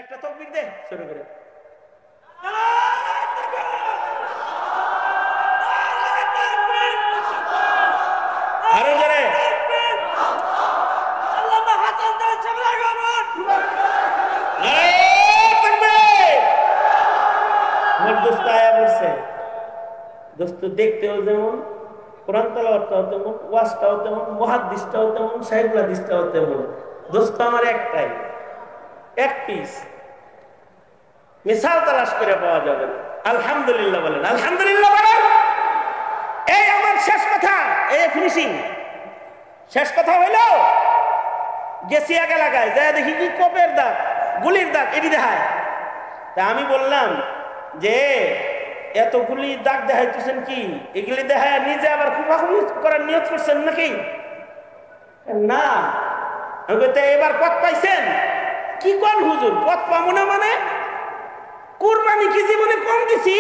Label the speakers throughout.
Speaker 1: একটা তাকবীর দে শুরু করে। আরো জোরে। আমার দোস্ত আয়া বলছে, দোস্ত দেখতেও যেমন, কোরআন তেলাওয়াতটাও তেমন, ওয়াজটাও তেমন, মুহাদ্দিসটাও তেমন, শাইখুল হাদিসটাও তেমন। দোস্ত আমার একটাই, এক পিস, মিসাল তালাশ করে পাওয়া যাবে না। আলহামদুলিল্লাহ বলেন, আলহামদুলিল্লাহ বলেন। এই আমার শেষ কথা, এই ফিনিশিং শেষ কথা হইল, গেছি এক এলাকায় যাই দেখি কি কোপের দাগ, গুলির দাগ, এটি দেখায়। তা আমি বললাম যে এতগুলি দাগ দেখাইতেছেন কি, এগুলি দেখায় নিজে আবার খুবাখুবি করার নিয়ত করছেন নাকি? না। এবার পথ পাইছেন? কি কোন হুজুর, পথ পাবো না মানে? কুরবানি কি জীবনে কম দিছি,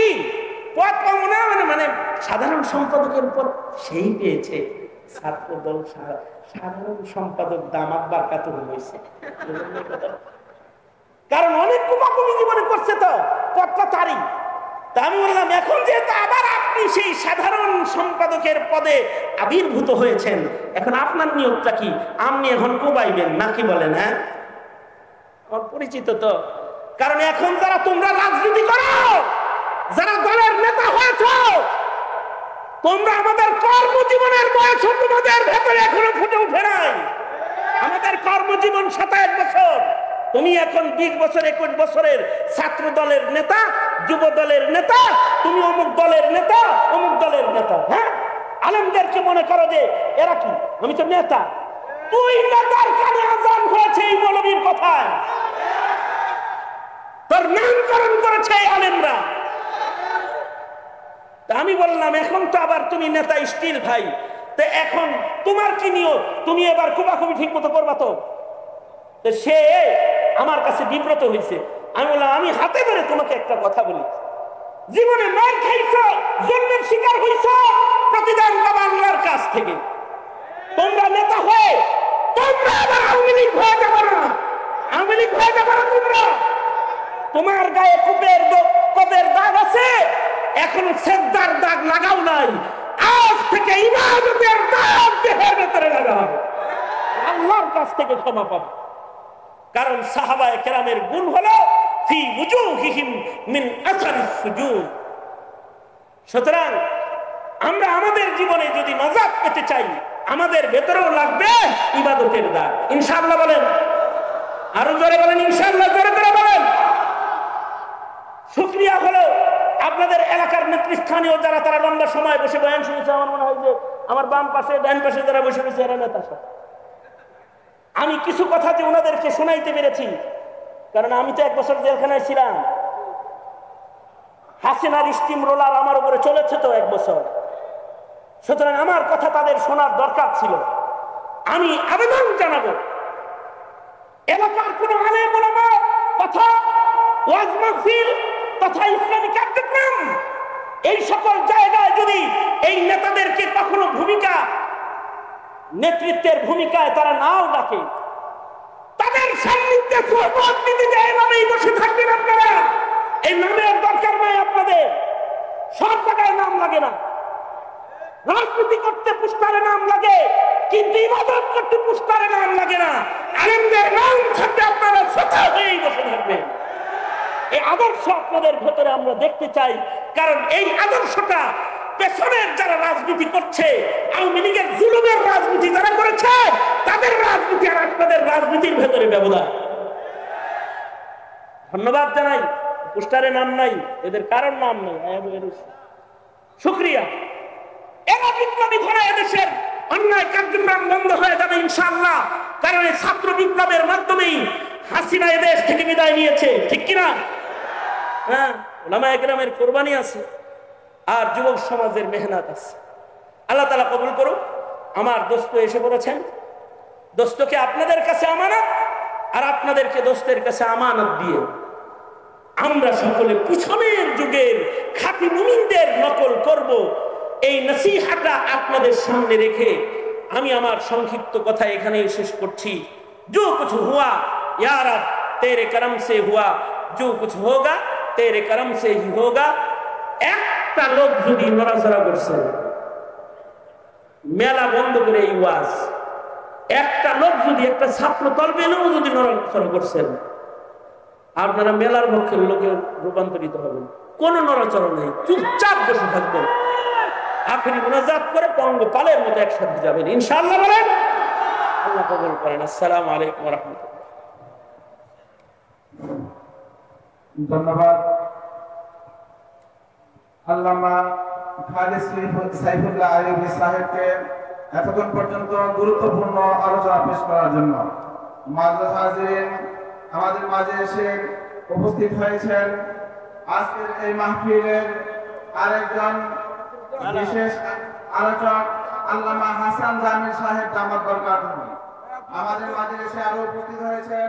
Speaker 1: পথ পাবো না মানে? মানে সাধারণ সম্পাদকের উপর সেই পেয়েছে, ছাত্র দল সাধারণ সম্পাদক দামাত বারকাত হয়েছে। কারণ অনেক কুমাকুমি জীবনে করছে, তো পথটা তারই। তা আমি বললাম এখন যেহেতু আবার আপনি সেই সাধারণ সম্পাদকের পদে আবির্ভূত হয়েছেন, এখন আপনার নিয়োগটা কি? আপনি এখন কোবাইবেন নাকি বলেন? হ্যাঁ, আমার পরিচিত তো। কারণ এখন যারা তোমরা রাজনীতি করো, যারা দলের নেতা হয়েছ, তোমরা আমাদের কর্মজীবনের বয়স তোমাদের ভেতরে এখনো ফুটে উঠে নাই। আমাদের কর্মজীবন 27 বছর। তুমি এখন 20 বছর 21 বছরের ছাত্র দলের নেতা, যুব দলের নেতা, তুমি অমুক দলের নেতা, অমুক দলের নেতা। হ্যাঁ, আলেমদেরকে মনে করো যে এরা কি, আমি তো নেতা। তুই নেতার কানে আজান হয়েছে এই মৌলবীর কথায়, তোর নামকরণ করেছে এই আলেমরা। আমি বললাম এখন তো আবার তুমি নেতা স্টিল ভাই, তো এখন তোমার কি নিয়ত? তুমি এবার কুবাকুবি ঠিক মতো করবা তো? সে আমার কাছে বিব্রত হয়েছে। আমি বললাম আমি হাতে ধরে তোমাকে একটা কথা বলি, জীবনে মার খাইছ, জন্মের শিকার হইছ, প্রতিদান পাবা আল্লাহর কাছ থেকে। তোমরা নেতা হয়ে তোমরা আবার আওয়ামী লীগ হয়ে যাবে না, আওয়ামী লীগ হয়ে যাবে না। তোমরা, তোমার গায়ে কোপের দাগ আছে, এখনো সেজদার দাগ লাগাও নাই। আজ থেকে ইবাদতের দাগ দেহের ভেতরে লাগাও, আল্লাহর কাছ থেকে ক্ষমা পাবে। কারণ সাহাবায়ে কেরামের গুণ হলো ফি উজুহিহিম মিন আসারিস সুজুদ। সুতরাং আমরা আমাদের জীবনে যদি নাজাত পেতে চাই, আমাদের ভেতরেও লাগবে ইবাদতের দাগ। ইনশাআল্লাহ বলেন, আরো জোরে বলেন ইনশাআল্লাহ, জোরে করে বলেন। শুকরিয়া হলো আপনাদের এলাকার নেতৃস্থানীয় যারা, তারা লম্বা সময় বসে বয়ান শুনেছে। আমার মনে হয় যে আমার বাম পাশে ডান পাশে যারা বসে রয়েছে এরা নেতা সব। আমি কিছু কথা যে ওনাদেরকে শোনাইতে পেরেছি, কারণ আমি তো 1 বছর জেলখানায় ছিলাম। হাসিনার স্টিম রোলার আমার উপরে চলেছে তো 1 বছর। সুতরাং আমার কথা তাদের শোনার দরকার ছিল। আমি আবেদন জানাবো, এলাকার কোন আলেম ওলামা তথা ওয়াজ মাহফিল তথা ইসলামী কার্যক্রম, এই সকল জায়গায় যদি এই নেতাদেরকে কখনো নেতৃত্বের ভূমিকায় তারা নাও ডাকে, তাদের সান্নিধ্যে শপথ নিতে যায় নামেই বসে থাকবেন আপনারা। এই নামের দরকার নাই আপনাদের, সব জায়গায় নাম লাগে না। রাজনীতি করতে পুস্তারে নাম লাগে, কিন্তু ইবাদত করতে পুস্তারে নাম লাগে না। আলেমদের নাম থাকতে আপনারা সতা হয়েই বসে থাকবেন। এই আদর্শ আপনাদের ভেতরে আমরা দেখতে চাই, কারণ এই আদর্শটা পেছনের যারা রাজনীতি করছে, আওয়ামী লীগের জুলুমের রাজনীতি যারা করেছে, তাদের রাজনীতি আর আপনাদের রাজনীতির ভেতরে ব্যবধান। ধন্যবাদ জানাই, পোস্টারে নাম নাই, এদের কারণ নাম নেই। শুকরিয়া। এরা বিপ্লবী ঘোড়া, এদেশের অন্যায় কার্যক্রম বন্ধ হয়ে যাবে ইনশাআল্লাহ। কারণ এই ছাত্র বিপ্লবের মাধ্যমেই হাসিনা এদেশ থেকে বিদায় নিয়েছে, ঠিক কিনা? হ্যাঁ, ওলামায়ে কেরামের কোরবানি আছে আর যুবক সমাজের মেহনত আছে। আল্লাহ তাআলা কবুল করুক। আমার দোস্ত এসে পড়েছেন, দোস্তকে আপনাদের কাছে আমানত আর আপনাদেরকে দোস্তের কাছে আমানত দিয়ে আমরা সকলে পিছনের যুগের খাঁটি মুমিনদের নকল করব, এই নসিহাটা আপনাদের সামনে রেখে আমি আমার সংক্ষিপ্ত কথা এখানেই শেষ করছি। जो कुछ हुआ या रब तेरे करम से हुआ, जो कुछ होगा तेरे करम से ही होगा। একটা লোক যদি নড়াচড়া করছে, মেলা বন্ধ করে এই ওয়াজ, একটা লোক যদি, একটা ছাত্র তলবেনও যদি নড়াচড়া করছেন, আপনারা মেলার পক্ষের লোকে রূপান্তরিত হবেন। কোন নড়াচড়া নেই, চুপচাপ বসে থাকবেন, আখেরি মুনাজাত করে পঙ্গপালের মতো একসাথে যাবেন ইনশাআল্লাহ। বলেন আল্লাহ কবুল করেন। আসসালামু আলাইকুম ওয়া রাহমাতুল্লাহ।
Speaker 2: ধন্যবাদ আল্লামা খালিদ সাইফুল্লাহ আইয়ুবী সাহেবকে এতক্ষণ পর্যন্ত গুরুত্বপূর্ণ আলোচনা পেশ করার জন্য। মাযরুর হাজিরিন, আমাদের মাঝে এসে উপস্থিত হয়েছেন আজকের এই মাহফিলের আরেকজন বিশেষ আলোচক আল্লামা হাসান জামিল সাহেব, দামাত বরকাতুহু। আমাদের মাঝে এসে আরো উপস্থিত হয়েছেন